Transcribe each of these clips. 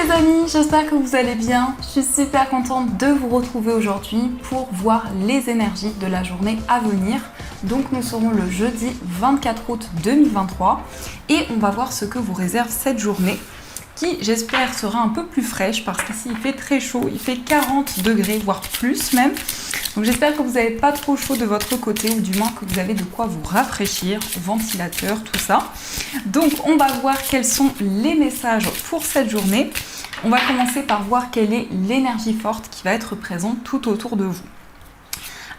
les amis, j'espère que vous allez bien. Je suis super contente de vous retrouver aujourd'hui pour voir les énergies de la journée à venir. Donc nous serons le jeudi 24 août 2023 et on va voir ce que vous réserve cette journée qui, j'espère, sera un peu plus fraîche parce qu'ici il fait très chaud, il fait 40 degrés voire plus même. Donc j'espère que vous n'avez pas trop chaud de votre côté ou du moins que vous avez de quoi vous rafraîchir, ventilateur, tout ça. Donc on va voir quels sont les messages pour cette journée. On va commencer par voir quelle est l'énergie forte qui va être présente tout autour de vous.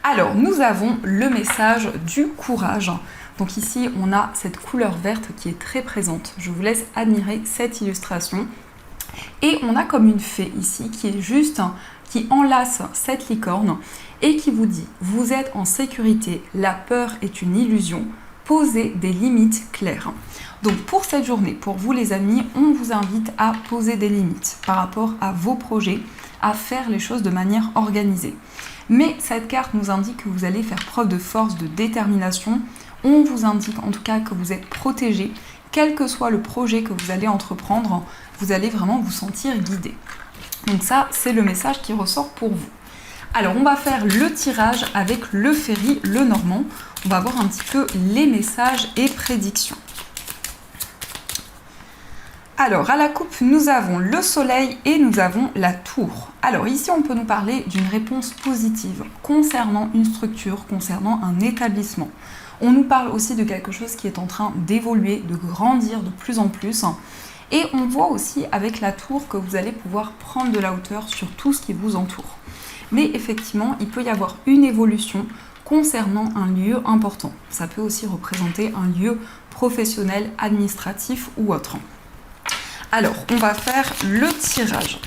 Alors nous avons le message du courage. Donc ici on a cette couleur verte qui est très présente. Je vous laisse admirer cette illustration. Et on a comme une fée ici qui est juste, qui enlace cette licorne et qui vous dit: vous êtes en sécurité, la peur est une illusion, posez des limites claires. Donc pour cette journée, pour vous les amis, on vous invite à poser des limites par rapport à vos projets, à faire les choses de manière organisée. Mais cette carte nous indique que vous allez faire preuve de force, de détermination. On vous indique en tout cas que vous êtes protégé, quel que soit le projet que vous allez entreprendre, vous allez vraiment vous sentir guidé. Donc ça, c'est le message qui ressort pour vous. Alors, on va faire le tirage avec le Ferry, le Normand. On va voir un petit peu les messages et prédictions. Alors, à la coupe, nous avons le Soleil et nous avons la Tour. Alors, ici, on peut nous parler d'une réponse positive concernant une structure, concernant un établissement. On nous parle aussi de quelque chose qui est en train d'évoluer, de grandir de plus en plus. Et on voit aussi avec la Tour que vous allez pouvoir prendre de la hauteur sur tout ce qui vous entoure. Mais effectivement, il peut y avoir une évolution concernant un lieu important. Ça peut aussi représenter un lieu professionnel, administratif ou autre. Alors, on va faire le tirage.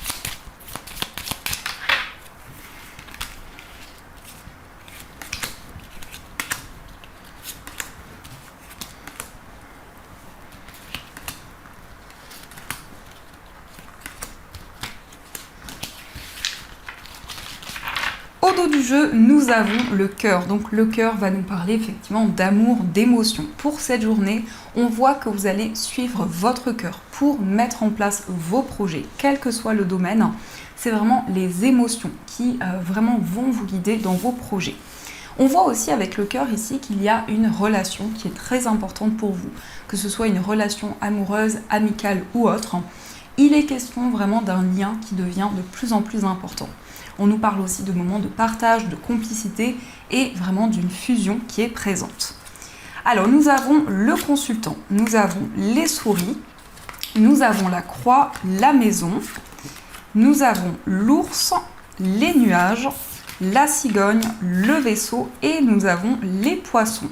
Au dos du jeu, nous avons le cœur. Donc le cœur va nous parler effectivement d'amour, d'émotion. Pour cette journée, on voit que vous allez suivre votre cœur pour mettre en place vos projets, quel que soit le domaine. C'est vraiment les émotions qui vraiment vont vous guider dans vos projets. On voit aussi avec le cœur ici qu'il y a une relation qui est très importante pour vous, que ce soit une relation amoureuse, amicale ou autre. Il est question vraiment d'un lien qui devient de plus en plus important. On nous parle aussi de moments de partage, de complicité et vraiment d'une fusion qui est présente. Alors nous avons le consultant, nous avons les souris, nous avons la croix, la maison, nous avons l'ours, les nuages, la cigogne, le vaisseau et nous avons les poissons.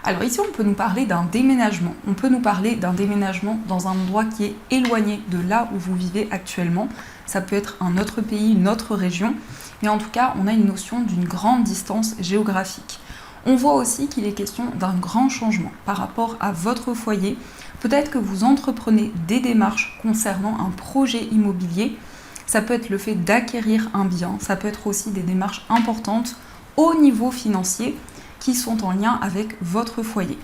Alors ici on peut nous parler d'un déménagement, on peut nous parler d'un déménagement dans un endroit qui est éloigné de là où vous vivez actuellement. Ça peut être un autre pays, une autre région, mais en tout cas on a une notion d'une grande distance géographique. On voit aussi qu'il est question d'un grand changement par rapport à votre foyer. Peut-être que vous entreprenez des démarches concernant un projet immobilier. Ça peut être le fait d'acquérir un bien, ça peut être aussi des démarches importantes au niveau financier qui sont en lien avec votre foyer.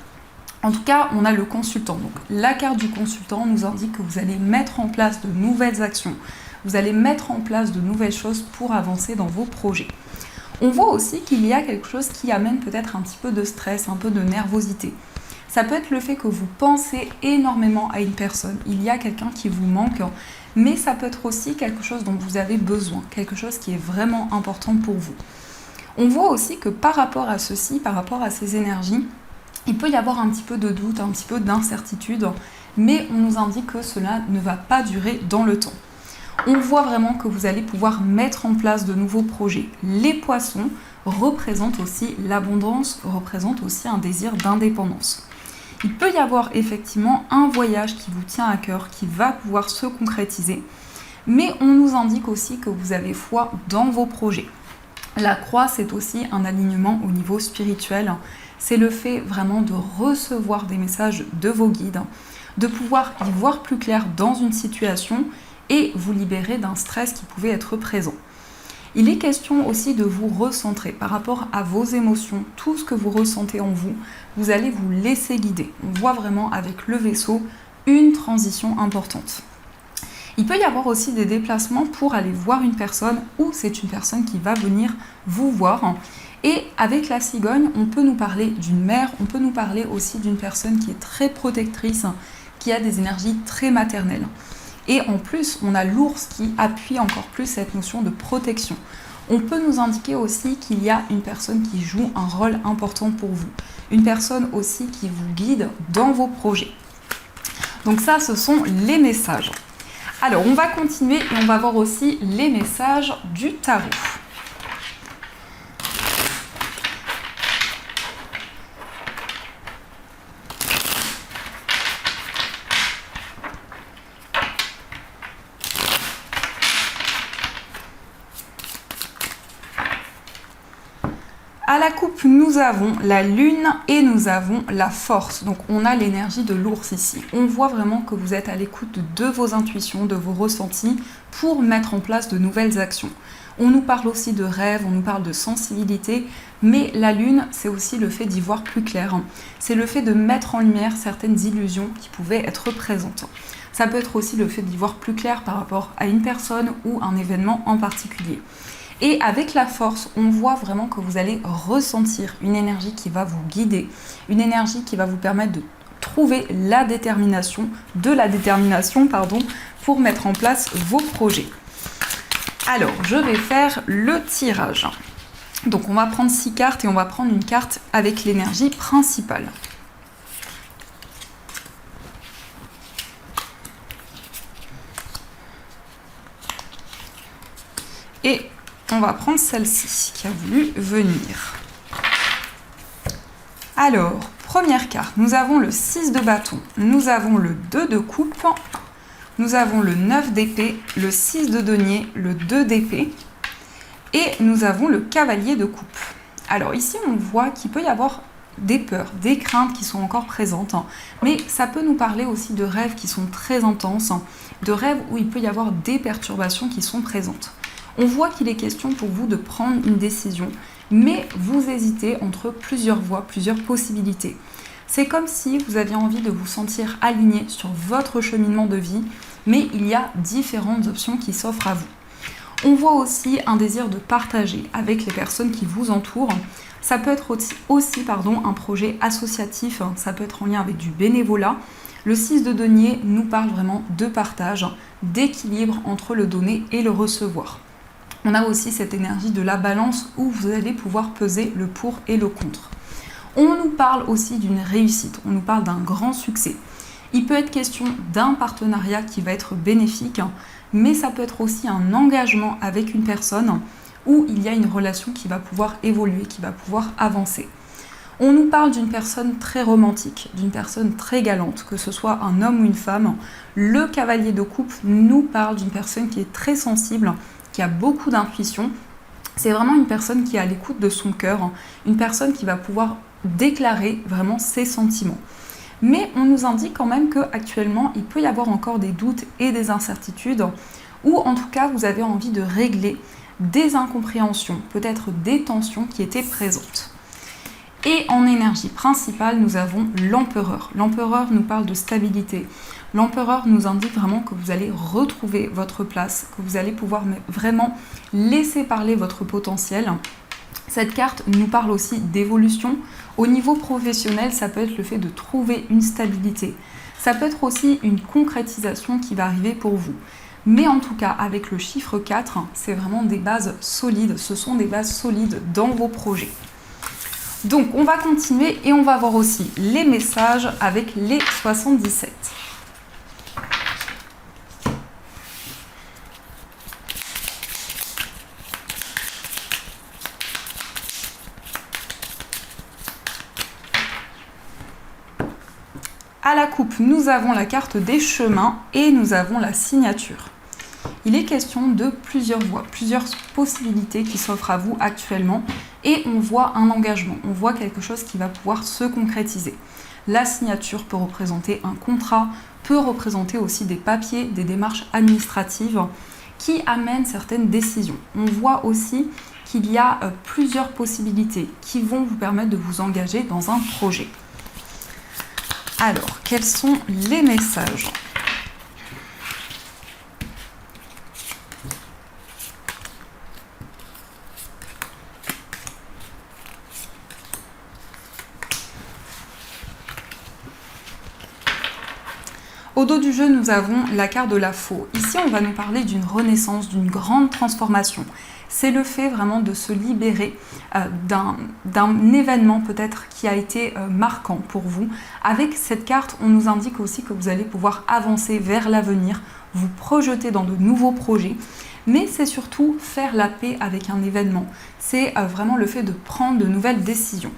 En tout cas, on a le consultant. Donc, la carte du consultant nous indique que vous allez mettre en place de nouvelles actions. Vous allez mettre en place de nouvelles choses pour avancer dans vos projets. On voit aussi qu'il y a quelque chose qui amène peut-être un petit peu de stress, un peu de nervosité. Ça peut être le fait que vous pensez énormément à une personne. Il y a quelqu'un qui vous manque, mais ça peut être aussi quelque chose dont vous avez besoin, quelque chose qui est vraiment important pour vous. On voit aussi que par rapport à ceci, par rapport à ces énergies, il peut y avoir un petit peu de doute, un petit peu d'incertitude, mais on nous indique que cela ne va pas durer dans le temps. On voit vraiment que vous allez pouvoir mettre en place de nouveaux projets. Les poissons représentent aussi l'abondance, représentent aussi un désir d'indépendance. Il peut y avoir effectivement un voyage qui vous tient à cœur, qui va pouvoir se concrétiser, mais on nous indique aussi que vous avez foi dans vos projets. La croix, c'est aussi un alignement au niveau spirituel. C'est le fait vraiment de recevoir des messages de vos guides, de pouvoir y voir plus clair dans une situation et vous libérer d'un stress qui pouvait être présent. Il est question aussi de vous recentrer par rapport à vos émotions, tout ce que vous ressentez en vous, vous allez vous laisser guider. On voit vraiment avec le vaisseau une transition importante. Il peut y avoir aussi des déplacements pour aller voir une personne ou c'est une personne qui va venir vous voir. Et avec la cigogne, on peut nous parler d'une mère, on peut nous parler aussi d'une personne qui est très protectrice, qui a des énergies très maternelles. Et en plus, on a l'ours qui appuie encore plus cette notion de protection. On peut nous indiquer aussi qu'il y a une personne qui joue un rôle important pour vous. Une personne aussi qui vous guide dans vos projets. Donc ça, ce sont les messages. Alors, on va continuer et on va voir aussi les messages du tarot. À la coupe, nous avons la lune et nous avons la force. Donc on a l'énergie de l'ours ici. On voit vraiment que vous êtes à l'écoute de vos intuitions, de vos ressentis pour mettre en place de nouvelles actions. On nous parle aussi de rêve, on nous parle de sensibilité, mais la lune, c'est aussi le fait d'y voir plus clair. C'est le fait de mettre en lumière certaines illusions qui pouvaient être présentes. Ça peut être aussi le fait d'y voir plus clair par rapport à une personne ou un événement en particulier. Et avec la force, on voit vraiment que vous allez ressentir une énergie qui va vous guider, une énergie qui va vous permettre de trouver la détermination, pour mettre en place vos projets. Alors, je vais faire le tirage. Donc, on va prendre 6 cartes et on va prendre une carte avec l'énergie principale. Et on va prendre celle-ci qui a voulu venir. Alors, première carte, nous avons le 6 de bâton, nous avons le 2 de coupe, nous avons le 9 d'épée, le 6 de denier, le 2 d'épée et nous avons le cavalier de coupe. Alors ici, on voit qu'il peut y avoir des peurs, des craintes qui sont encore présentes, mais ça peut nous parler aussi de rêves qui sont très intenses, de rêves où il peut y avoir des perturbations qui sont présentes. On voit qu'il est question pour vous de prendre une décision, mais vous hésitez entre plusieurs voies, plusieurs possibilités. C'est comme si vous aviez envie de vous sentir aligné sur votre cheminement de vie, mais il y a différentes options qui s'offrent à vous. On voit aussi un désir de partager avec les personnes qui vous entourent. Ça peut être aussi un projet associatif, ça peut être en lien avec du bénévolat. Le 6 de denier nous parle vraiment de partage, d'équilibre entre le donner et le recevoir. On a aussi cette énergie de la balance où vous allez pouvoir peser le pour et le contre. On nous parle aussi d'une réussite, on nous parle d'un grand succès. Il peut être question d'un partenariat qui va être bénéfique, mais ça peut être aussi un engagement avec une personne où il y a une relation qui va pouvoir évoluer, qui va pouvoir avancer. On nous parle d'une personne très romantique, d'une personne très galante, que ce soit un homme ou une femme. Le cavalier de coupe nous parle d'une personne qui est très sensible, qui a beaucoup d'intuition. C'est vraiment une personne qui est à l'écoute de son cœur, une personne qui va pouvoir déclarer vraiment ses sentiments. Mais on nous indique quand même qu'actuellement, il peut y avoir encore des doutes et des incertitudes, ou en tout cas, vous avez envie de régler des incompréhensions, peut-être des tensions qui étaient présentes. Et en énergie principale, nous avons l'empereur. L'empereur nous parle de stabilité. L'empereur nous indique vraiment que vous allez retrouver votre place, que vous allez pouvoir vraiment laisser parler votre potentiel. Cette carte nous parle aussi d'évolution. Au niveau professionnel, ça peut être le fait de trouver une stabilité. Ça peut être aussi une concrétisation qui va arriver pour vous. Mais en tout cas, avec le chiffre 4, c'est vraiment des bases solides. Ce sont des bases solides dans vos projets. Donc, on va continuer et on va voir aussi les messages avec les 77. À la coupe, nous avons la carte des chemins et nous avons la signature. Il est question de plusieurs voies, plusieurs possibilités qui s'offrent à vous actuellement et on voit un engagement, on voit quelque chose qui va pouvoir se concrétiser. La signature peut représenter un contrat, peut représenter aussi des papiers, des démarches administratives qui amènent certaines décisions. On voit aussi qu'il y a plusieurs possibilités qui vont vous permettre de vous engager dans un projet. Alors, quels sont les messages ? Au dos du jeu, nous avons la carte de la faux. Ici, on va nous parler d'une renaissance, d'une grande transformation. C'est le fait vraiment de se libérer d'un événement peut-être qui a été marquant pour vous. Avec cette carte, on nous indique aussi que vous allez pouvoir avancer vers l'avenir, vous projeter dans de nouveaux projets. Mais c'est surtout faire la paix avec un événement. C'est vraiment le fait de prendre de nouvelles décisions.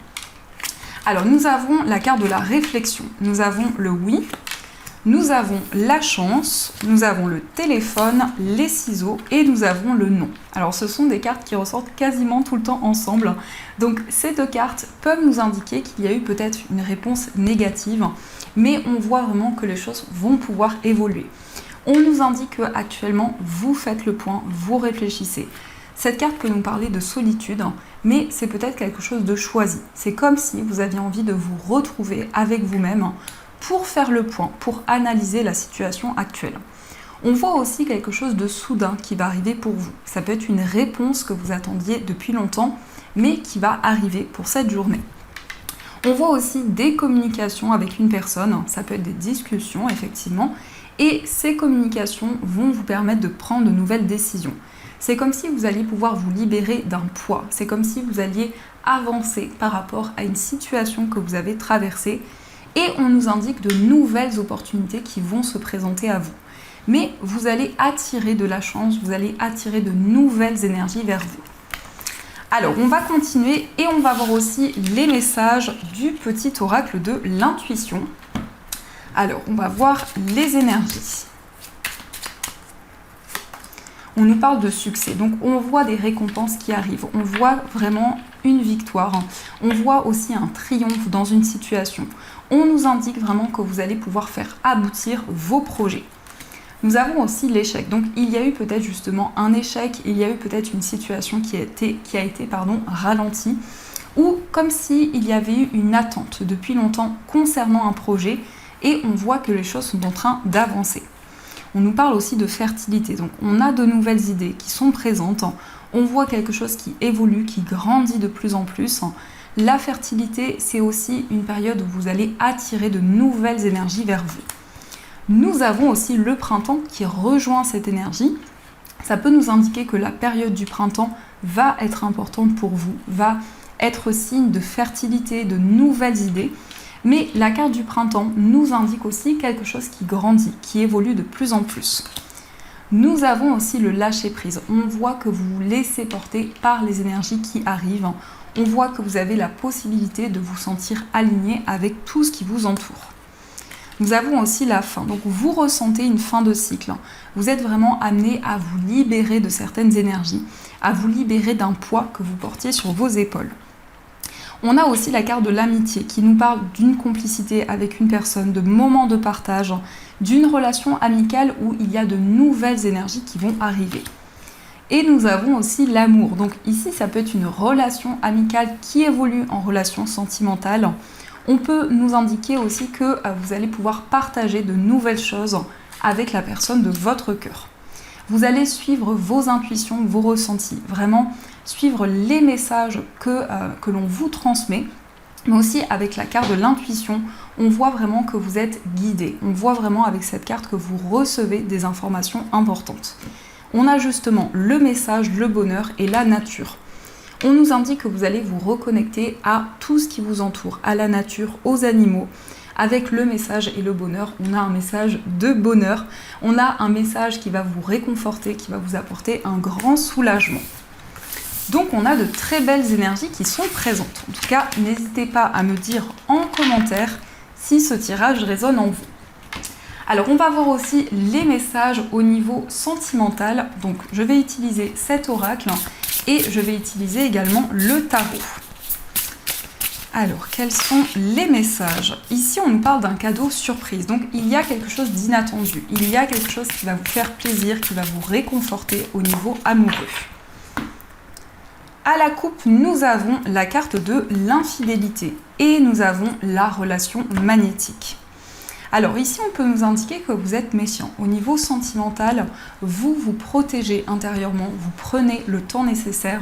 Alors, nous avons la carte de la réflexion. Nous avons le oui. Nous avons la chance, nous avons le téléphone, les ciseaux et nous avons le non. Alors ce sont des cartes qui ressortent quasiment tout le temps ensemble. Donc ces deux cartes peuvent nous indiquer qu'il y a eu peut-être une réponse négative, mais on voit vraiment que les choses vont pouvoir évoluer. On nous indique qu'actuellement vous faites le point, vous réfléchissez. Cette carte peut nous parler de solitude, mais c'est peut-être quelque chose de choisi. C'est comme si vous aviez envie de vous retrouver avec vous-même pour faire le point, pour analyser la situation actuelle. On voit aussi quelque chose de soudain qui va arriver pour vous. Ça peut être une réponse que vous attendiez depuis longtemps, mais qui va arriver pour cette journée. On voit aussi des communications avec une personne, ça peut être des discussions effectivement, et ces communications vont vous permettre de prendre de nouvelles décisions. C'est comme si vous alliez pouvoir vous libérer d'un poids, c'est comme si vous alliez avancer par rapport à une situation que vous avez traversée, et on nous indique de nouvelles opportunités qui vont se présenter à vous. Mais vous allez attirer de la chance, vous allez attirer de nouvelles énergies vers vous. Alors, on va continuer et on va voir aussi les messages du petit oracle de l'intuition. Alors, on va voir les énergies. On nous parle de succès, donc on voit des récompenses qui arrivent, on voit vraiment une victoire, on voit aussi un triomphe dans une situation. On nous indique vraiment que vous allez pouvoir faire aboutir vos projets. Nous avons aussi l'échec, donc il y a eu peut-être justement un échec, il y a eu peut-être une situation qui a été ralentie, ou comme s'il y avait eu une attente depuis longtemps concernant un projet, et on voit que les choses sont en train d'avancer. On nous parle aussi de fertilité, donc on a de nouvelles idées qui sont présentes, on voit quelque chose qui évolue, qui grandit de plus en plus. La fertilité, c'est aussi une période où vous allez attirer de nouvelles énergies vers vous. Nous avons aussi le printemps qui rejoint cette énergie. Ça peut nous indiquer que la période du printemps va être importante pour vous, va être signe de fertilité, de nouvelles idées. Mais la carte du printemps nous indique aussi quelque chose qui grandit, qui évolue de plus en plus. Nous avons aussi le lâcher-prise. On voit que vous vous laissez porter par les énergies qui arrivent. On voit que vous avez la possibilité de vous sentir aligné avec tout ce qui vous entoure. Nous avons aussi la fin. Donc vous ressentez une fin de cycle. Vous êtes vraiment amené à vous libérer de certaines énergies, à vous libérer d'un poids que vous portiez sur vos épaules. On a aussi la carte de l'amitié qui nous parle d'une complicité avec une personne, de moments de partage, d'une relation amicale où il y a de nouvelles énergies qui vont arriver. Et nous avons aussi l'amour. Donc ici, ça peut être une relation amicale qui évolue en relation sentimentale. On peut nous indiquer aussi que vous allez pouvoir partager de nouvelles choses avec la personne de votre cœur. Vous allez suivre vos intuitions, vos ressentis, vraiment suivre les messages que l'on vous transmet, mais aussi avec la carte de l'intuition, on voit vraiment que vous êtes guidé. On voit vraiment avec cette carte que vous recevez des informations importantes. On a justement le message, le bonheur et la nature. On nous indique que vous allez vous reconnecter à tout ce qui vous entoure, à la nature, aux animaux. Avec le message et le bonheur, on a un message de bonheur, on a un message qui va vous réconforter, qui va vous apporter un grand soulagement. Donc on a de très belles énergies qui sont présentes. En tout cas, n'hésitez pas à me dire en commentaire si ce tirage résonne en vous. Alors on va voir aussi les messages au niveau sentimental. Donc je vais utiliser cet oracle et je vais utiliser également le tarot. Alors, quels sont les messages? Ici, on nous parle d'un cadeau surprise. Donc, il y a quelque chose d'inattendu. Il y a quelque chose qui va vous faire plaisir, qui va vous réconforter au niveau amoureux. À la coupe, nous avons la carte de l'infidélité et nous avons la relation magnétique. Alors ici, on peut nous indiquer que vous êtes méfiant. Au niveau sentimental, vous vous protégez intérieurement, vous prenez le temps nécessaire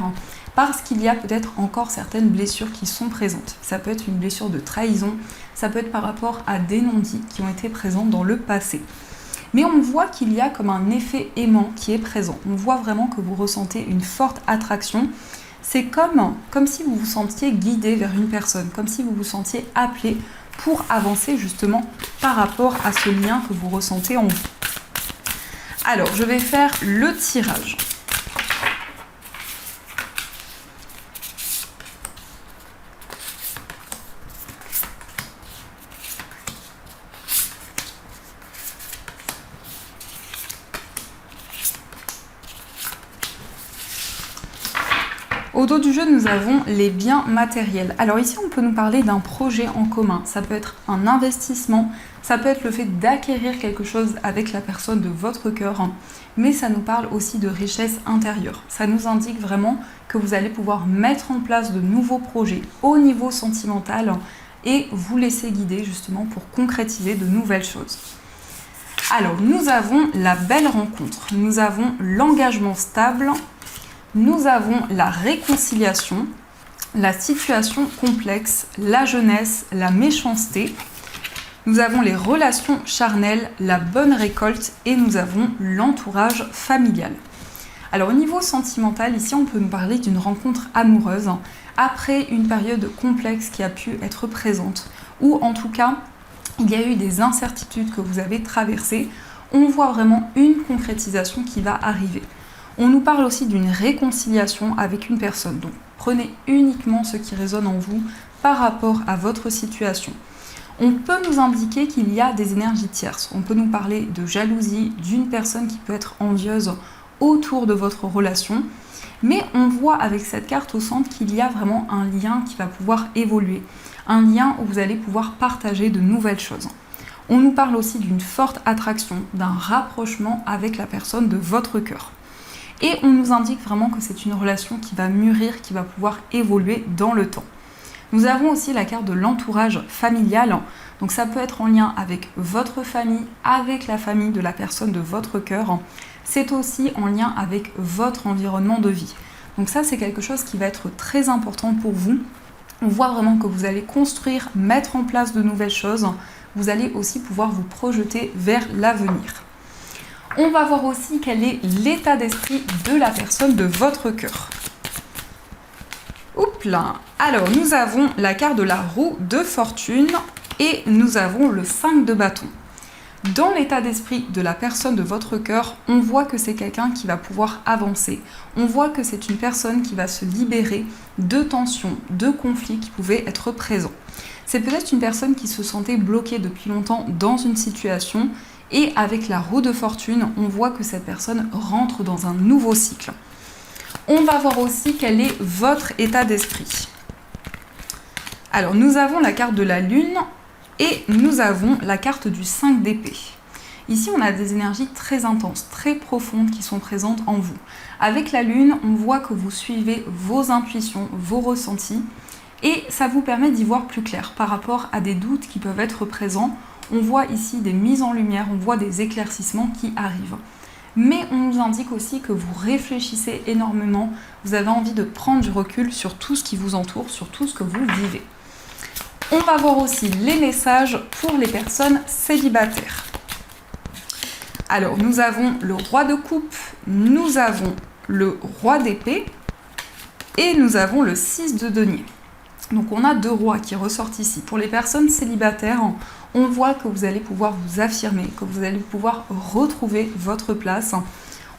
parce qu'il y a peut-être encore certaines blessures qui sont présentes. Ça peut être une blessure de trahison, ça peut être par rapport à des non-dits qui ont été présents dans le passé. Mais on voit qu'il y a comme un effet aimant qui est présent. On voit vraiment que vous ressentez une forte attraction. C'est comme si vous vous sentiez guidé vers une personne, comme si vous vous sentiez appelé pour avancer justement par rapport à ce lien que vous ressentez en vous. Alors, je vais faire le tirage. Au dos du jeu, nous avons les biens matériels. Alors ici, on peut nous parler d'un projet en commun. Ça peut être un investissement, ça peut être le fait d'acquérir quelque chose avec la personne de votre cœur, mais ça nous parle aussi de richesse intérieure. Ça nous indique vraiment que vous allez pouvoir mettre en place de nouveaux projets au niveau sentimental et vous laisser guider justement pour concrétiser de nouvelles choses. Alors, nous avons la belle rencontre, nous avons l'engagement stable, nous avons la réconciliation, la situation complexe, la jeunesse, la méchanceté. Nous avons les relations charnelles, la bonne récolte et nous avons l'entourage familial. Alors au niveau sentimental, ici on peut nous parler d'une rencontre amoureuse après une période complexe qui a pu être présente ou en tout cas il y a eu des incertitudes que vous avez traversées. On voit vraiment une concrétisation qui va arriver. On nous parle aussi d'une réconciliation avec une personne. Donc, prenez uniquement ce qui résonne en vous par rapport à votre situation. On peut nous indiquer qu'il y a des énergies tierces. On peut nous parler de jalousie, d'une personne qui peut être envieuse autour de votre relation. Mais on voit avec cette carte au centre qu'il y a vraiment un lien qui va pouvoir évoluer. Un lien où vous allez pouvoir partager de nouvelles choses. On nous parle aussi d'une forte attraction, d'un rapprochement avec la personne de votre cœur. Et on nous indique vraiment que c'est une relation qui va mûrir, qui va pouvoir évoluer dans le temps. Nous avons aussi la carte de l'entourage familial. Donc ça peut être en lien avec votre famille, avec la famille de la personne de votre cœur. C'est aussi en lien avec votre environnement de vie. Donc ça, c'est quelque chose qui va être très important pour vous. On voit vraiment que vous allez construire, mettre en place de nouvelles choses. Vous allez aussi pouvoir vous projeter vers l'avenir. On va voir aussi quel est l'état d'esprit de la personne de votre cœur. Oups là. Alors, nous avons la carte de la roue de fortune et nous avons le 5 de bâton. Dans l'état d'esprit de la personne de votre cœur, on voit que c'est quelqu'un qui va pouvoir avancer. On voit que c'est une personne qui va se libérer de tensions, de conflits qui pouvaient être présents. C'est peut-être une personne qui se sentait bloquée depuis longtemps dans une situation. Et avec la roue de fortune, on voit que cette personne rentre dans un nouveau cycle. On va voir aussi quel est votre état d'esprit. Alors, nous avons la carte de la lune et nous avons la carte du 5 d'épée. Ici, on a des énergies très intenses, très profondes qui sont présentes en vous. Avec la lune, on voit que vous suivez vos intuitions, vos ressentis et ça vous permet d'y voir plus clair par rapport à des doutes qui peuvent être présents. On voit ici des mises en lumière, on voit des éclaircissements qui arrivent. Mais on nous indique aussi que vous réfléchissez énormément, vous avez envie de prendre du recul sur tout ce qui vous entoure, sur tout ce que vous vivez. On va voir aussi les messages pour les personnes célibataires. Alors, nous avons le roi de coupe, nous avons le roi d'épée et nous avons le 6 de denier. Donc on a deux rois qui ressortent ici. Pour les personnes célibataires, on voit que vous allez pouvoir vous affirmer, que vous allez pouvoir retrouver votre place.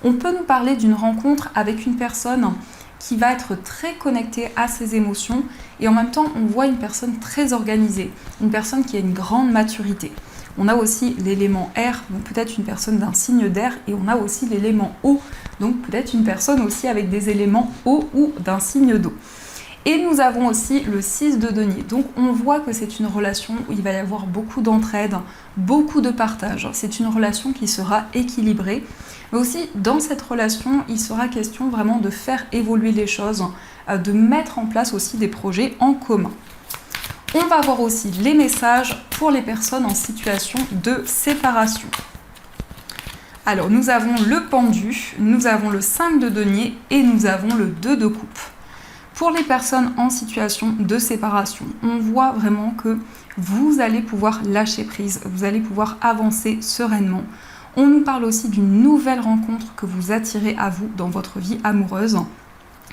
On peut nous parler d'une rencontre avec une personne qui va être très connectée à ses émotions et en même temps on voit une personne très organisée, une personne qui a une grande maturité. On a aussi l'élément air, donc peut-être une personne d'un signe d'air, et on a aussi l'élément eau, donc peut-être une personne aussi avec des éléments eau ou d'un signe d'eau. Et nous avons aussi le 6 de denier. Donc on voit que c'est une relation où il va y avoir beaucoup d'entraide, beaucoup de partage. C'est une relation qui sera équilibrée. Mais aussi dans cette relation, il sera question vraiment de faire évoluer les choses, de mettre en place aussi des projets en commun. On va voir aussi les messages pour les personnes en situation de séparation. Alors, nous avons le pendu, nous avons le 5 de denier et nous avons le 2 de coupe. Pour les personnes en situation de séparation, on voit vraiment que vous allez pouvoir lâcher prise, vous allez pouvoir avancer sereinement. On nous parle aussi d'une nouvelle rencontre que vous attirez à vous dans votre vie amoureuse.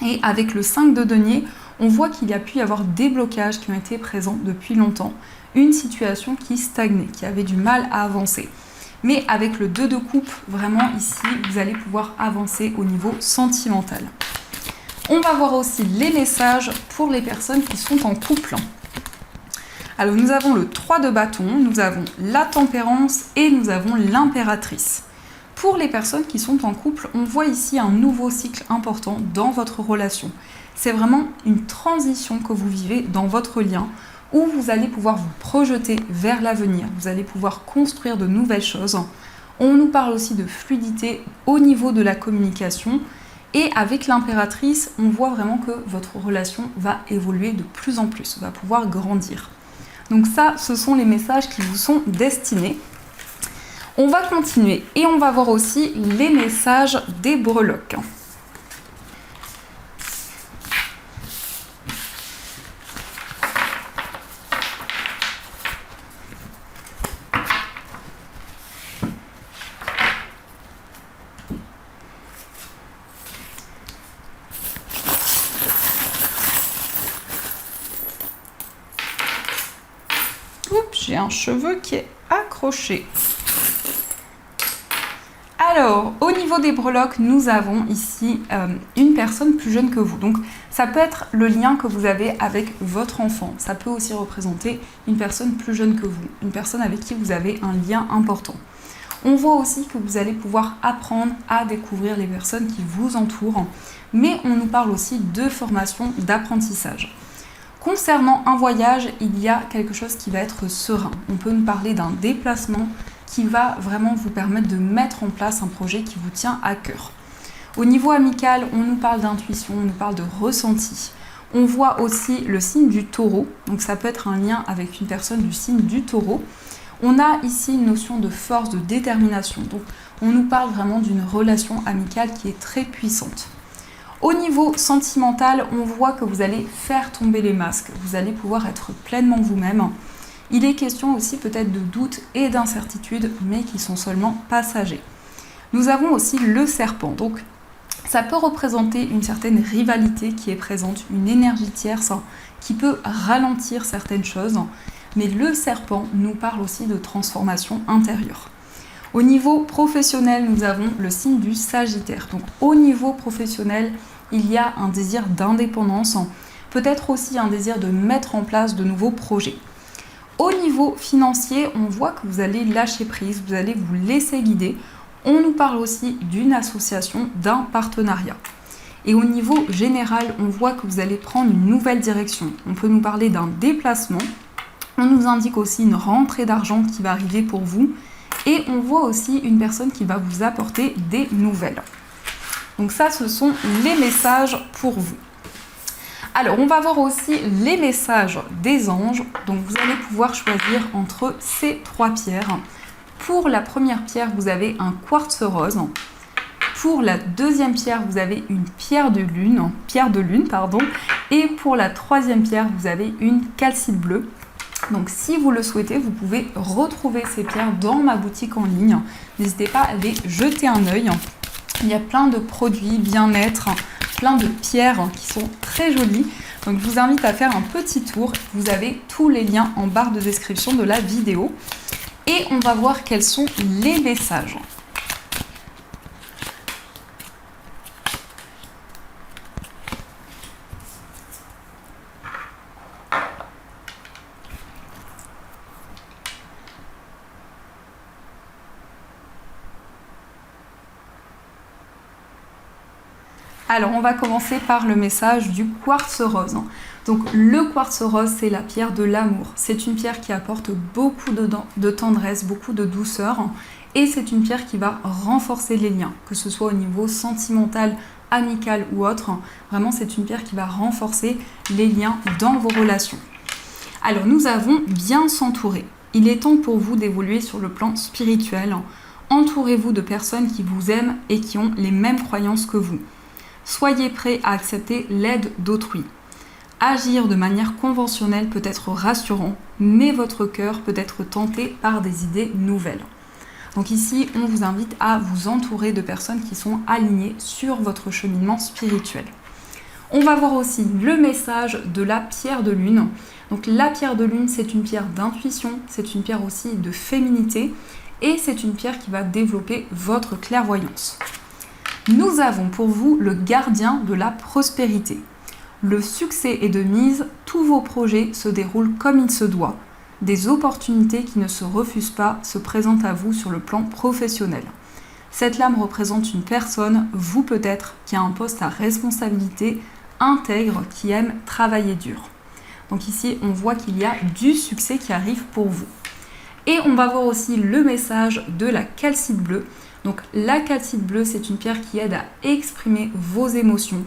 Et avec le 5 de denier, on voit qu'il y a pu y avoir des blocages qui ont été présents depuis longtemps. Une situation qui stagnait, qui avait du mal à avancer. Mais avec le 2 de coupe, vraiment ici, vous allez pouvoir avancer au niveau sentimental. On va voir aussi les messages pour les personnes qui sont en couple. Alors nous avons le 3 de bâton, nous avons la tempérance et nous avons l'impératrice. Pour les personnes qui sont en couple, on voit ici un nouveau cycle important dans votre relation. C'est vraiment une transition que vous vivez dans votre lien où vous allez pouvoir vous projeter vers l'avenir, vous allez pouvoir construire de nouvelles choses. On nous parle aussi de fluidité au niveau de la communication et avec l'impératrice, on voit vraiment que votre relation va évoluer de plus en plus, va pouvoir grandir. Donc ça, ce sont les messages qui vous sont destinés. On va continuer et on va voir aussi les messages des breloques. J'ai un cheveu qui est accroché. Alors, au niveau des breloques, nous avons ici une personne plus jeune que vous. Donc, ça peut être le lien que vous avez avec votre enfant. Ça peut aussi représenter une personne plus jeune que vous, une personne avec qui vous avez un lien important. On voit aussi que vous allez pouvoir apprendre à découvrir les personnes qui vous entourent, mais on nous parle aussi de formation, d'apprentissage. Concernant un voyage, il y a quelque chose qui va être serein. On peut nous parler d'un déplacement qui va vraiment vous permettre de mettre en place un projet qui vous tient à cœur. Au niveau amical, on nous parle d'intuition, on nous parle de ressenti. On voit aussi le signe du taureau, donc ça peut être un lien avec une personne du signe du taureau. On a ici une notion de force, de détermination, donc on nous parle vraiment d'une relation amicale qui est très puissante. Au niveau sentimental, on voit que vous allez faire tomber les masques, vous allez pouvoir être pleinement vous-même. Il est question aussi peut-être de doutes et d'incertitudes, mais qui sont seulement passagers. Nous avons aussi le serpent, donc ça peut représenter une certaine rivalité qui est présente, une énergie tierce qui peut ralentir certaines choses, mais le serpent nous parle aussi de transformation intérieure. Au niveau professionnel, nous avons le signe du Sagittaire. Donc au niveau professionnel, il y a un désir d'indépendance, peut-être aussi un désir de mettre en place de nouveaux projets. Au niveau financier, on voit que vous allez lâcher prise, vous allez vous laisser guider. On nous parle aussi d'une association, d'un partenariat. Et au niveau général, on voit que vous allez prendre une nouvelle direction. On peut nous parler d'un déplacement. On nous indique aussi une rentrée d'argent qui va arriver pour vous. Et on voit aussi une personne qui va vous apporter des nouvelles. Donc ça, ce sont les messages pour vous. Alors, on va voir aussi les messages des anges. Donc, vous allez pouvoir choisir entre ces trois pierres. Pour la première pierre, vous avez un quartz rose. Pour la deuxième pierre, vous avez une pierre de lune. Et pour la troisième pierre, vous avez une calcite bleue. Donc, si vous le souhaitez, vous pouvez retrouver ces pierres dans ma boutique en ligne. N'hésitez pas à aller jeter un œil. Il y a plein de produits bien-être, plein de pierres qui sont très jolies. Donc je vous invite à faire un petit tour. Vous avez tous les liens en barre de description de la vidéo. Et on va voir quels sont les messages. Alors, on va commencer par le message du quartz rose. Donc, le quartz rose, c'est la pierre de l'amour. C'est une pierre qui apporte beaucoup de tendresse, beaucoup de douceur. Et c'est une pierre qui va renforcer les liens, que ce soit au niveau sentimental, amical ou autre. Vraiment, c'est une pierre qui va renforcer les liens dans vos relations. Alors nous avons bien s'entourer. Il est temps pour vous d'évoluer sur le plan spirituel. Entourez-vous de personnes qui vous aiment et qui ont les mêmes croyances que vous. Soyez prêts à accepter l'aide d'autrui. Agir de manière conventionnelle peut être rassurant, mais votre cœur peut être tenté par des idées nouvelles. Donc ici, on vous invite à vous entourer de personnes qui sont alignées sur votre cheminement spirituel. On va voir aussi le message de la pierre de lune. Donc la pierre de lune, c'est une pierre d'intuition, c'est une pierre aussi de féminité et c'est une pierre qui va développer votre clairvoyance. Nous avons pour vous le gardien de la prospérité. Le succès est de mise, tous vos projets se déroulent comme il se doit. Des opportunités qui ne se refusent pas se présentent à vous sur le plan professionnel. Cette lame représente une personne, vous peut-être, qui a un poste à responsabilité, intègre, qui aime travailler dur. Donc ici, on voit qu'il y a du succès qui arrive pour vous. Et on va voir aussi le message de la calcite bleue. Donc la calcite bleue, c'est une pierre qui aide à exprimer vos émotions.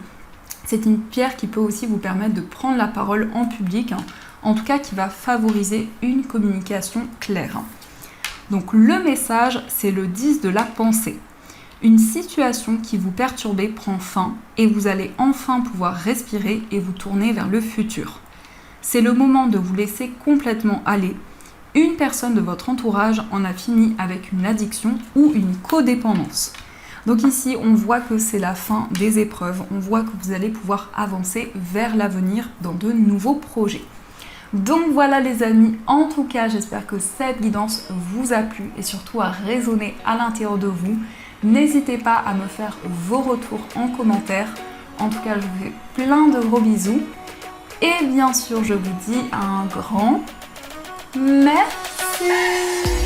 C'est une pierre qui peut aussi vous permettre de prendre la parole en public, en tout cas qui va favoriser une communication claire. Donc le message, c'est le 10 de la pensée. Une situation qui vous perturbait prend fin et vous allez enfin pouvoir respirer et vous tourner vers le futur. C'est le moment de vous laisser complètement aller. Une personne de votre entourage en a fini avec une addiction ou une codépendance. Donc ici, on voit que c'est la fin des épreuves. On voit que vous allez pouvoir avancer vers l'avenir dans de nouveaux projets. Donc voilà les amis, en tout cas, j'espère que cette guidance vous a plu et surtout a résonné à l'intérieur de vous. N'hésitez pas à me faire vos retours en commentaire. En tout cas, je vous fais plein de gros bisous. Et bien sûr, je vous dis un grand merci.